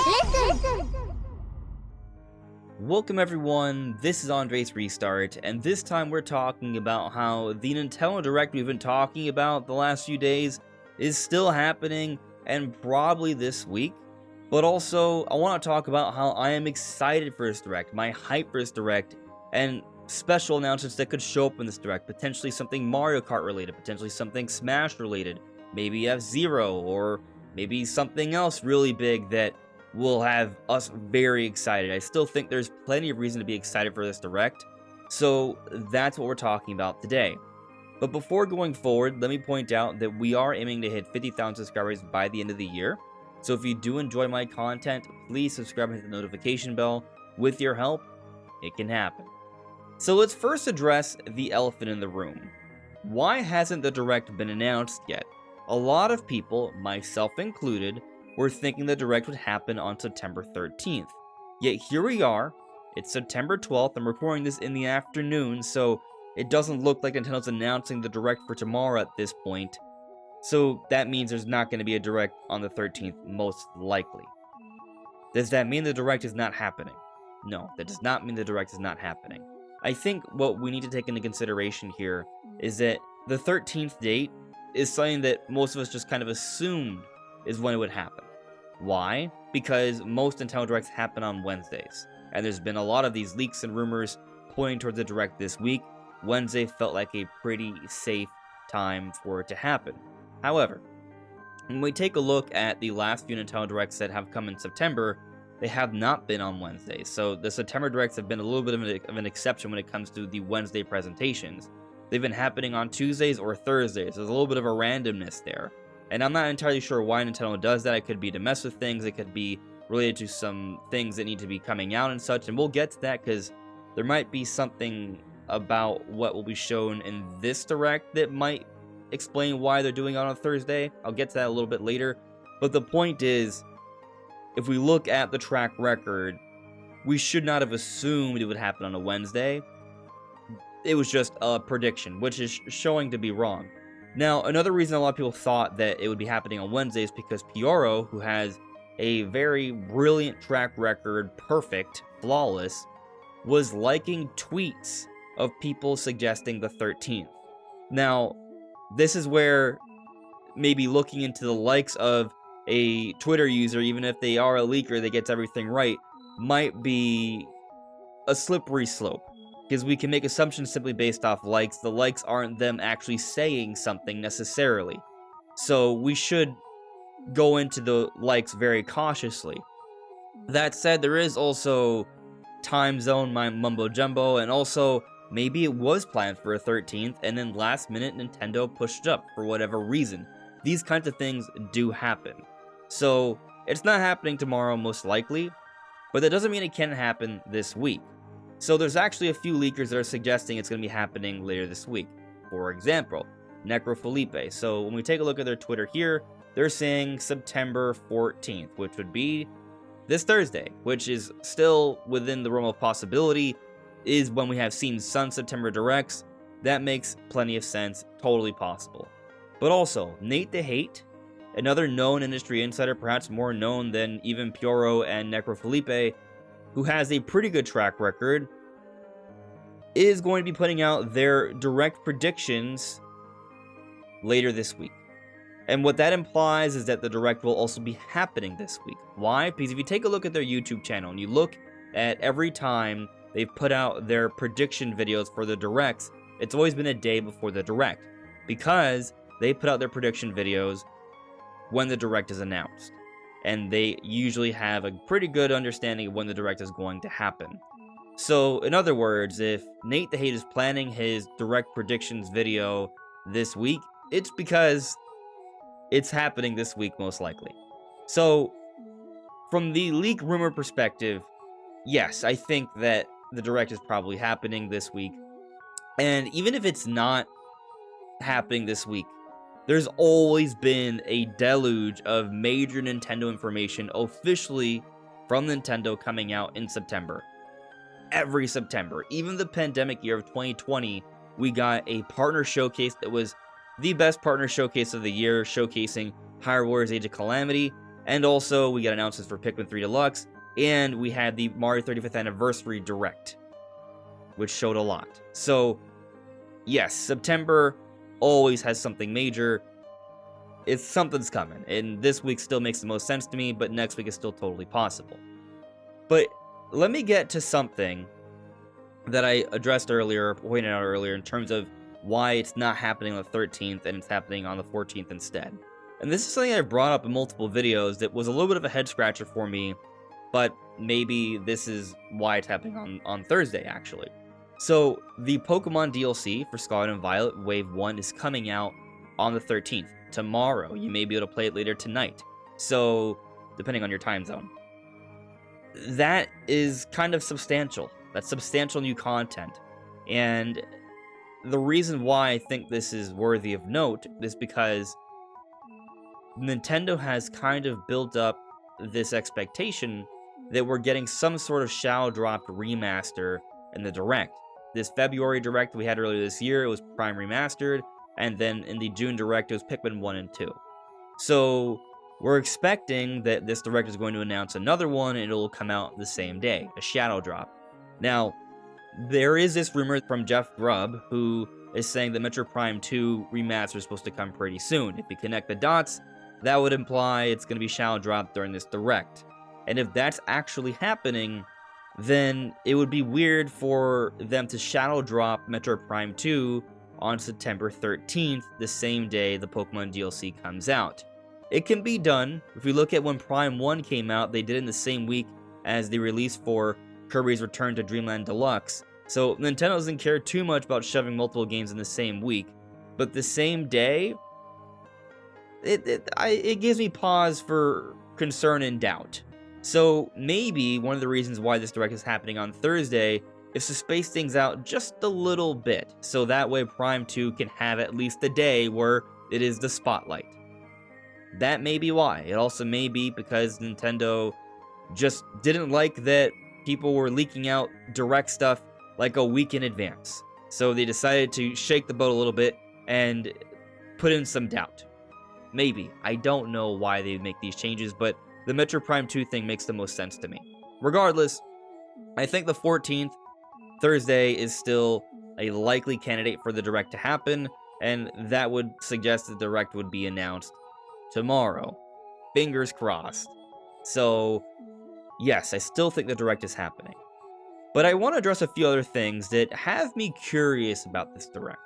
Listen! Welcome everyone, this is Andre's Restart, and this time we're talking about how the Nintendo Direct we've been talking about the last few days is still happening, and probably this week. But also, I want to talk about how I am excited for this Direct, my hype for this Direct, and special announcements that could show up in this Direct. Potentially something Mario Kart related, potentially something Smash related, maybe F-Zero, or maybe something else really big that will have us very excited. I still think there's plenty of reason to be excited for this Direct, so that's what we're talking about today. But before going forward, let me point out that we are aiming to hit 50,000 subscribers by the end of the year. So if you do enjoy my content, please subscribe and hit the notification bell. With your help, it can happen. So let's first address the elephant in the room. Why hasn't the Direct been announced yet? A lot of people, myself included, were thinking the Direct would happen on September 13th. Yet here we are, it's September 12th, I'm recording this in the afternoon, so it doesn't look like Nintendo's announcing the Direct for tomorrow at this point. So that means there's not going to be a Direct on the 13th, most likely. Does that mean the Direct is not happening? No, that does not mean the Direct is not happening. I think what we need to take into consideration here is that the 13th date is something that most of us just kind of assumed is when it would happen. Why? Because most Nintendo Directs happen on Wednesdays, and there's been a lot of these leaks and rumors pointing towards the Direct this week. Wednesday felt like a pretty safe time for it to happen. However, when we take a look at the last few Nintendo Directs that have come in September, they have not been on Wednesdays, so the September Directs have been a little bit of an exception when it comes to the Wednesday presentations. They've been happening on Tuesdays or Thursdays. There's a little bit of a randomness there. And I'm not entirely sure why Nintendo does that. It could be to mess with things. It could be related to some things that need to be coming out and such. And we'll get to that because there might be something about what will be shown in this Direct that might explain why they're doing it on a Thursday. I'll get to that a little bit later. But the point is, if we look at the track record, we should not have assumed it would happen on a Wednesday. It was just a prediction, which is showing to be wrong. Now, another reason a lot of people thought that it would be happening on Wednesday is because Pioro, who has a very brilliant track record, perfect, flawless, was liking tweets of people suggesting the 13th. Now, this is where maybe looking into the likes of a Twitter user, even if they are a leaker that gets everything right, might be a slippery slope. Because we can make assumptions simply based off likes. The likes aren't them actually saying something necessarily. So we should go into the likes very cautiously. That said, there is also time zone mumbo jumbo, and also maybe it was planned for a 13th, and then last minute Nintendo pushed up for whatever reason. These kinds of things do happen. So it's not happening tomorrow most likely, but that doesn't mean it can't happen this week. So there's actually a few leakers that are suggesting it's going to be happening later this week. For example, Necrofelipe. So when we take a look at their Twitter here, they're saying September 14th, which would be this Thursday, which is still within the realm of possibility, is when we have seen some September Directs. That makes plenty of sense, totally possible. But also, Nate the Hate, another known industry insider, perhaps more known than even Pioro and Necrofelipe, who has a pretty good track record, is going to be putting out their Direct predictions later this week. And what that implies is that the Direct will also be happening this week. Why? Because if you take a look at their YouTube channel and you look at every time they've put out their prediction videos for the Directs, it's always been a day before the Direct, because they put out their prediction videos when the Direct is announced. And they usually have a pretty good understanding of when the Direct is going to happen. So, in other words, if Nate the Hate is planning his Direct predictions video this week, it's because it's happening this week most likely. So, from the leak rumor perspective, yes, I think that the Direct is probably happening this week. And even if it's not happening this week, there's always been a deluge of major Nintendo information officially from Nintendo coming out in September. Every September, even the pandemic year of 2020, we got a partner showcase that was the best partner showcase of the year, showcasing Hyrule Warriors Age of Calamity, and also we got announcements for Pikmin 3 Deluxe, and we had the Mario 35th Anniversary Direct, which showed a lot. So, yes, September always has something major. Something's coming, and this week still makes the most sense to me, but next week is still totally possible. But let me get to something that I addressed earlier, pointed out earlier, in terms of why it's not happening on the 13th and it's happening on the 14th instead. And this is something I brought up in multiple videos that was a little bit of a head scratcher for me, but maybe this is why it's happening on Thursday, actually. So, the Pokemon DLC for Scarlet and Violet Wave 1 is coming out on the 13th, tomorrow. You may be able to play it later tonight, so, depending on your time zone. That is kind of substantial. That's substantial new content, and the reason why I think this is worthy of note is because Nintendo has kind of built up this expectation that we're getting some sort of Shadow Drop remaster in the Direct. This February Direct we had earlier this year, it was Prime Remastered, and then in the June Direct, it was Pikmin 1 and 2. So, we're expecting that this Direct is going to announce another one, and it'll come out the same day, a Shadow Drop. Now, there is this rumor from Jeff Grubb, who is saying that Metroid Prime 2 Remaster is supposed to come pretty soon. If you connect the dots, that would imply it's going to be Shadow Drop during this Direct. And if that's actually happening, then it would be weird for them to Shadow Drop Metroid Prime 2 on September 13th, the same day the Pokemon DLC comes out. It can be done. If we look at when Prime 1 came out, they did it in the same week as the release for Kirby's Return to Dreamland Deluxe. So Nintendo doesn't care too much about shoving multiple games in the same week, but the same day, it gives me pause for concern and doubt. So maybe one of the reasons why this Direct is happening on Thursday is to space things out just a little bit, so that way Prime 2 can have at least a day where it is the spotlight. That may be why. It also may be because Nintendo just didn't like that people were leaking out Direct stuff like a week in advance. So they decided to shake the boat a little bit and put in some doubt. Maybe. I don't know why they make these changes, but the Metroid Prime 2 thing makes the most sense to me. Regardless, I think the 14th, Thursday, is still a likely candidate for the Direct to happen, and that would suggest the Direct would be announced tomorrow. Fingers crossed. So, yes, I still think the Direct is happening. But I want to address a few other things that have me curious about this Direct.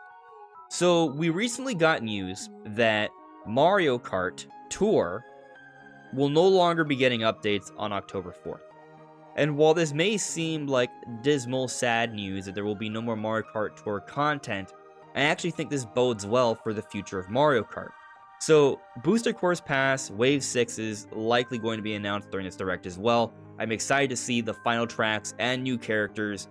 So, we recently got news that Mario Kart Tour will no longer be getting updates on October 4th. And while this may seem like dismal, sad news that there will be no more Mario Kart Tour content, I actually think this bodes well for the future of Mario Kart. So, Booster Course Pass Wave 6 is likely going to be announced during this Direct as well. I'm excited to see the final tracks and new characters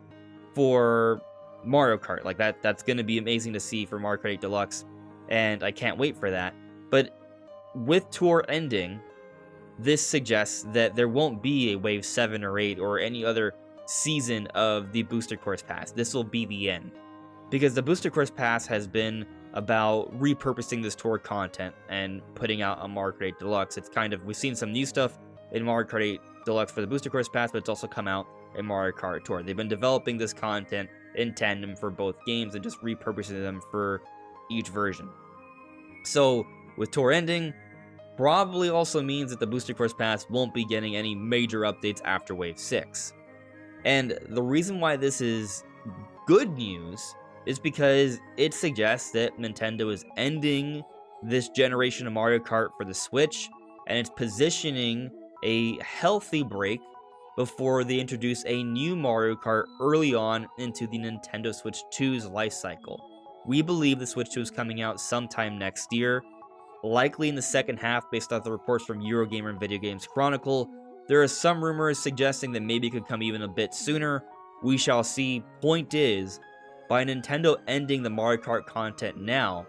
for Mario Kart. Like, that's going to be amazing to see for Mario Kart 8 Deluxe, and I can't wait for that. But with Tour ending, this suggests that there won't be a Wave 7 or 8 or any other season of the Booster Course Pass. This will be the end. Because the Booster Course Pass has been about repurposing this Tour content and putting out a Mario Kart 8 Deluxe. It's kind of, we've seen some new stuff in Mario Kart 8 Deluxe for the Booster Course Pass, but it's also come out in Mario Kart Tour. They've been developing this content in tandem for both games and just repurposing them for each version. So, with Tour ending, probably also means that the Booster Course Pass won't be getting any major updates after Wave 6. And the reason why this is good news is because it suggests that Nintendo is ending this generation of Mario Kart for the Switch, and it's positioning a healthy break before they introduce a new Mario Kart early on into the Nintendo Switch 2's life cycle. We believe the Switch 2 is coming out sometime next year, likely in the second half based off the reports from Eurogamer and Video Games Chronicle. There are some rumors suggesting that maybe it could come even a bit sooner. We shall see. Point is, by Nintendo ending the Mario Kart content now,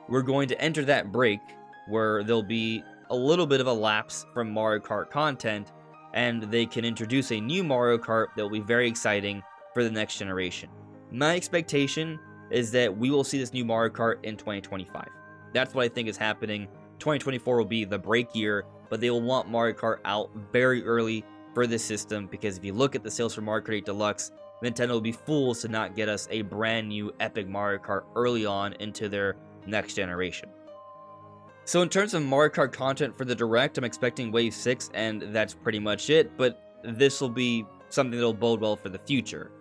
we're going to enter that break where there'll be a little bit of a lapse from Mario Kart content, and they can introduce a new Mario Kart that will be very exciting for the next generation. My expectation is that we will see this new Mario Kart in 2025. That's what I think is happening. 2024 will be the break year, but they will want Mario Kart out very early for this system, because if you look at the sales for Mario Kart 8 Deluxe, Nintendo will be fools to not get us a brand new epic Mario Kart early on into their next generation. So in terms of Mario Kart content for the Direct, I'm expecting Wave 6, and that's pretty much it, but this will be something that will bode well for the future.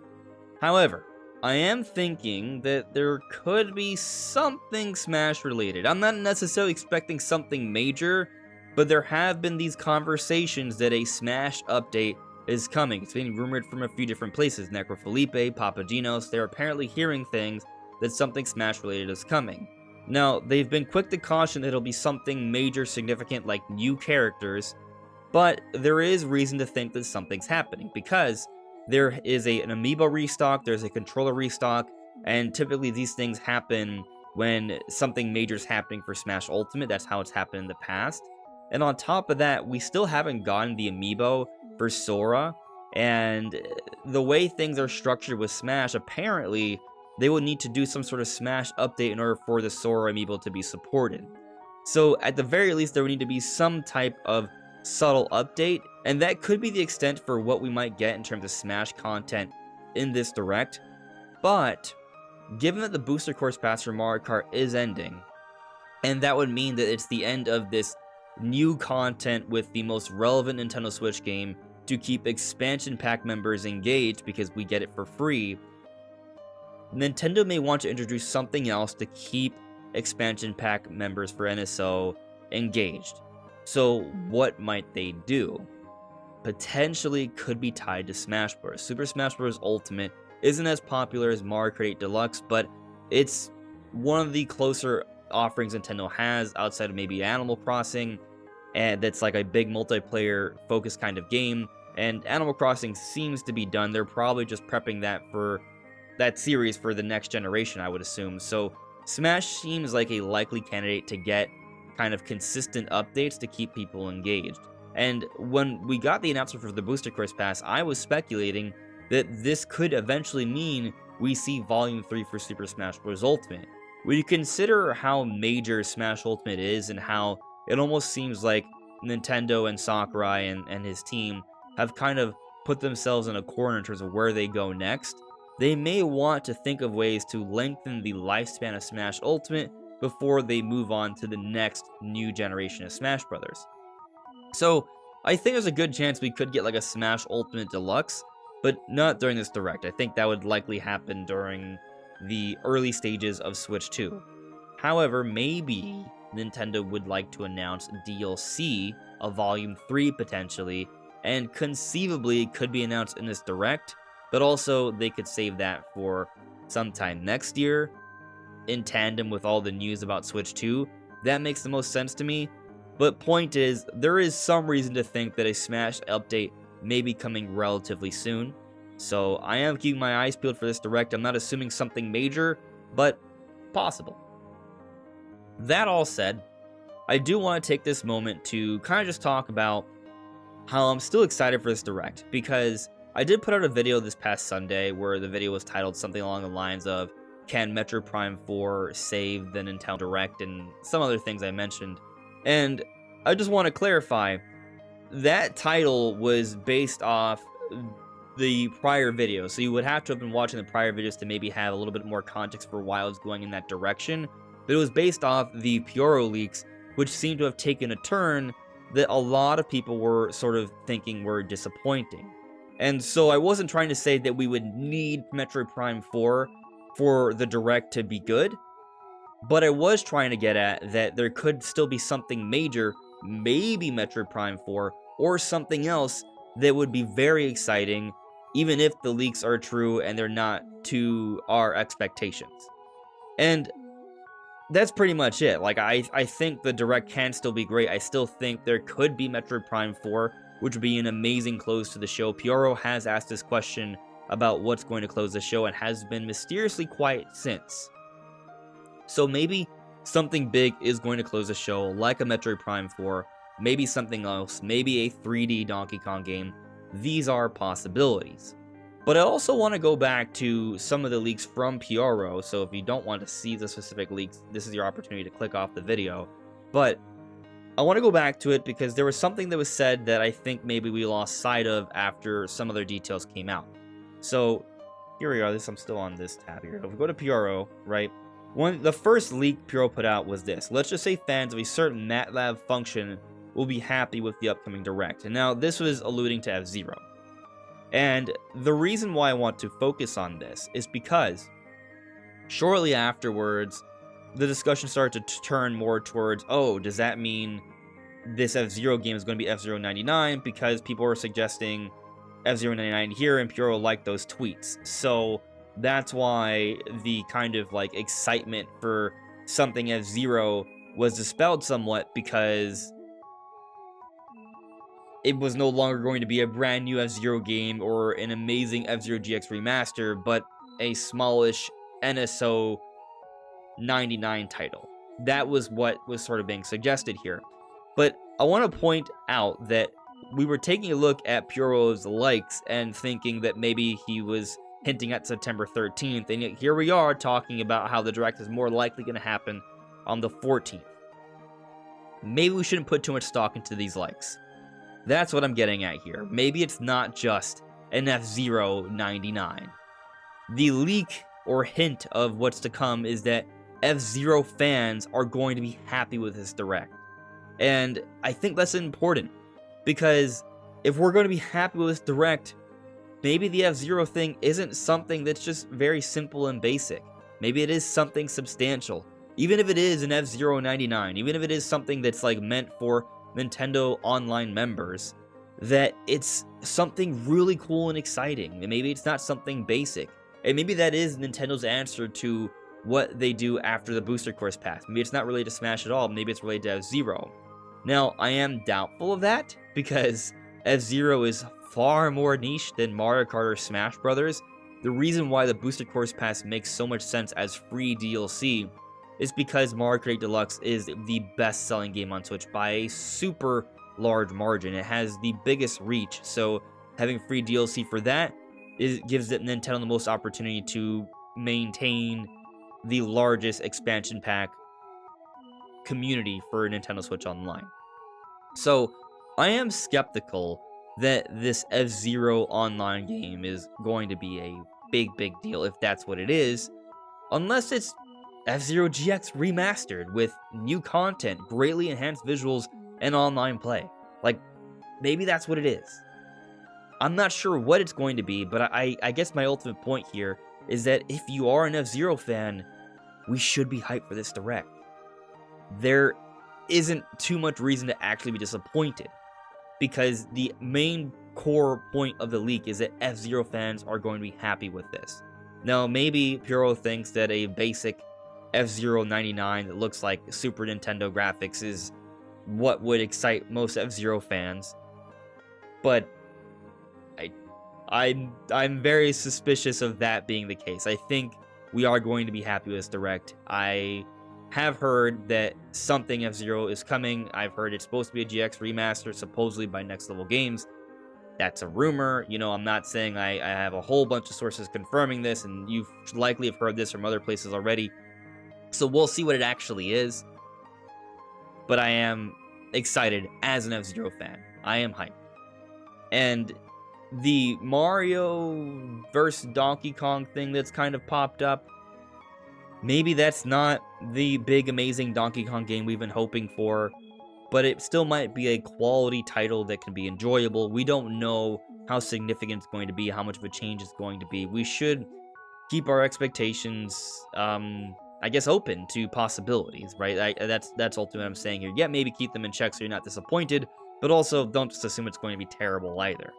However, I am thinking that there could be something Smash related. I'm not necessarily expecting something major, but there have been these conversations that a Smash update is coming. It's being rumored from a few different places. Necrofelipe, Papagenos, they're apparently hearing things that something Smash related is coming. Now, they've been quick to caution that it'll be something major, significant, like new characters, but there is reason to think that something's happening, because there is an amiibo restock, there's a controller restock, and typically these things happen when something major is happening for Smash Ultimate. That's how it's happened in the past. And on top of that, we still haven't gotten the amiibo for Sora, and the way things are structured with Smash, apparently they would need to do some sort of Smash update in order for the Sora amiibo to be supported. So at the very least, there would need to be some type of subtle update, and that could be the extent for what we might get in terms of Smash content in this Direct. But given that the Booster Course Pass for Mario Kart is ending, and that would mean that it's the end of this new content with the most relevant Nintendo Switch game to keep expansion pack members engaged because we get it for free, Nintendo may want to introduce something else to keep expansion pack members for NSO engaged. So what might they do? Potentially could be tied to Smash Bros. Super Smash Bros. Ultimate isn't as popular as Mario Kart 8 Deluxe, but it's one of the closer offerings Nintendo has outside of maybe Animal Crossing, and that's like a big multiplayer focused kind of game. And Animal Crossing seems to be done. They're probably just prepping that for that series for the next generation, I would assume. So Smash seems like a likely candidate to get kind of consistent updates to keep people engaged. And when we got the announcement for the Booster Course Pass, I was speculating that this could eventually mean we see Volume 3 for Super Smash Bros. Ultimate. When you consider how major Smash Ultimate is and how it almost seems like Nintendo and Sakurai and his team have kind of put themselves in a corner in terms of where they go next, they may want to think of ways to lengthen the lifespan of Smash Ultimate before they move on to the next new generation of Smash Brothers. So I think there's a good chance we could get like a Smash Ultimate Deluxe, but not during this Direct. I think that would likely happen during the early stages of Switch 2. However, maybe Nintendo would like to announce DLC of Volume 3 potentially, and conceivably it could be announced in this Direct, but also they could save that for sometime next year in tandem with all the news about Switch 2. That makes the most sense to me. But point is, there is some reason to think that a Smash update may be coming relatively soon. So I am keeping my eyes peeled for this Direct. I'm not assuming something major, but possible. That all said, I do want to take this moment to kind of just talk about how I'm still excited for this Direct, because I did put out a video this past Sunday where the video was titled something along the lines of, "Can Metroid Prime 4 save the Nintendo Direct?" and some other things I mentioned. And I just want to clarify, that title was based off the prior video, so you would have to have been watching the prior videos to maybe have a little bit more context for why I was going in that direction. But it was based off the Pyoro leaks, which seemed to have taken a turn that a lot of people were sort of thinking were disappointing. And so I wasn't trying to say that we would need Metroid Prime 4 for the Direct to be good, but I was trying to get at that there could still be something major, maybe Metroid Prime 4, or something else that would be very exciting, even if the leaks are true and they're not to our expectations. And that's pretty much it. Like, I think the Direct can still be great. I still think there could be Metroid Prime 4, which would be an amazing close to the show. Pyoro has asked this question about what's going to close the show and has been mysteriously quiet since. So maybe something big is going to close the show, like a Metroid Prime 4, maybe something else, maybe a 3D Donkey Kong game. These are possibilities. But I also want to go back to some of the leaks from Pyoro, so if you don't want to see the specific leaks, this is your opportunity to click off the video. But I want to go back to it because there was something that was said that I think maybe we lost sight of after some other details came out. So here we are. I'm still on this tab here. If we go to PRO, right? The first leak PRO put out was this. Let's just say fans of a certain MATLAB function will be happy with the upcoming Direct. And now this was alluding to F-Zero. And the reason why I want to focus on this is because shortly afterwards, the discussion started to turn more towards, oh, does that mean this F-Zero game is going to be F-Zero 99? Because people were suggesting F-Zero 99 here, and Puro liked those tweets. So that's why the kind of like excitement for something F-Zero was dispelled somewhat, because it was no longer going to be a brand new F-Zero game or an amazing F-Zero GX remaster, but a smallish NSO 99 title. That was what was sort of being suggested here. But I want to point out that we were taking a look at Puro's likes and thinking that maybe he was hinting at September 13th, and yet here we are talking about how the Direct is more likely going to happen on the 14th. Maybe we shouldn't put too much stock into these likes. That's what I'm getting at here. Maybe it's not just an F-Zero 99. The leak or hint of what's to come is that F-Zero fans are going to be happy with this Direct. And I think that's important, because if we're going to be happy with this Direct, maybe the F-Zero thing isn't something that's just very simple and basic. Maybe it is something substantial. Even if it is an F-Zero 99, even if it is something that's like meant for Nintendo Online members, that it's something really cool and exciting. And maybe it's not something basic. And maybe that is Nintendo's answer to what they do after the Booster Course Pass. Maybe it's not related to Smash at all. Maybe it's related to F-Zero. Now, I am doubtful of that, because F-Zero is far more niche than Mario Kart or Smash Brothers. The reason why the Booster Course Pass makes so much sense as free DLC is because Mario Kart 8 Deluxe is the best-selling game on Switch by a super large margin. It has the biggest reach, so having free DLC for that gives Nintendo the most opportunity to maintain the largest expansion pack community for Nintendo Switch Online. So I am skeptical that this F-Zero online game is going to be a big deal, if that's what it is, unless it's F-Zero GX remastered with new content, greatly enhanced visuals, and online play. Like, maybe that's what it is. I'm not sure what it's going to be, but I guess my ultimate point here is that if you are an F-Zero fan, we should be hyped for this Direct. There isn't too much reason to actually be disappointed, because the main core point of the leak is that F-Zero fans are going to be happy with this. Now, maybe Puro thinks that a basic F-Zero 99 that looks like Super Nintendo graphics is what would excite most F-Zero fans, but I'm very suspicious of that being the case. I think we are going to be happy with this Direct. I have heard that something F-Zero is coming. I've heard it's supposed to be a GX remaster, supposedly by Next Level Games. That's a rumor. You know, I'm not saying I have a whole bunch of sources confirming this, and you likely have heard this from other places already. So we'll see what it actually is. But I am excited as an F-Zero fan. I am hyped. And the Mario vs. Donkey Kong thing that's kind of popped up, maybe that's not the big, amazing Donkey Kong game we've been hoping for, but it still might be a quality title that can be enjoyable. We don't know how significant it's going to be, how much of a change it's going to be. We should keep our expectations, I guess, open to possibilities, right? That's ultimately what I'm saying here. Yeah, maybe keep them in check so you're not disappointed, but also don't just assume it's going to be terrible either.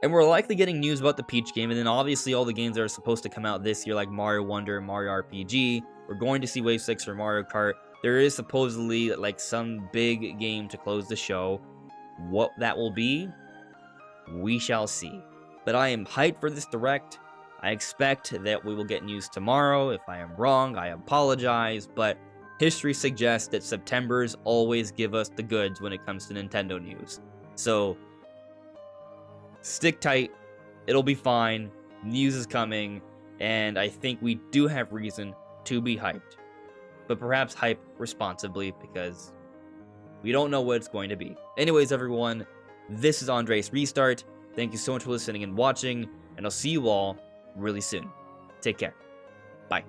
And we're likely getting news about the Peach game, and then obviously all the games that are supposed to come out this year, like Mario Wonder and Mario RPG. We're going to see Wave 6 for Mario Kart. There is supposedly like some big game to close the show. What that will be, we shall see. But I am hyped for this Direct. I expect that we will get news tomorrow. If I am wrong, I apologize, but history suggests that Septembers always give us the goods when it comes to Nintendo news. So stick tight, it'll be fine, news is coming, and I think we do have reason to be hyped. But perhaps hype responsibly, because We don't know what it's going to be. Anyways, everyone, this is Andres Restart. Thank you so much for listening and watching, and I'll see you all really soon. Take care. Bye.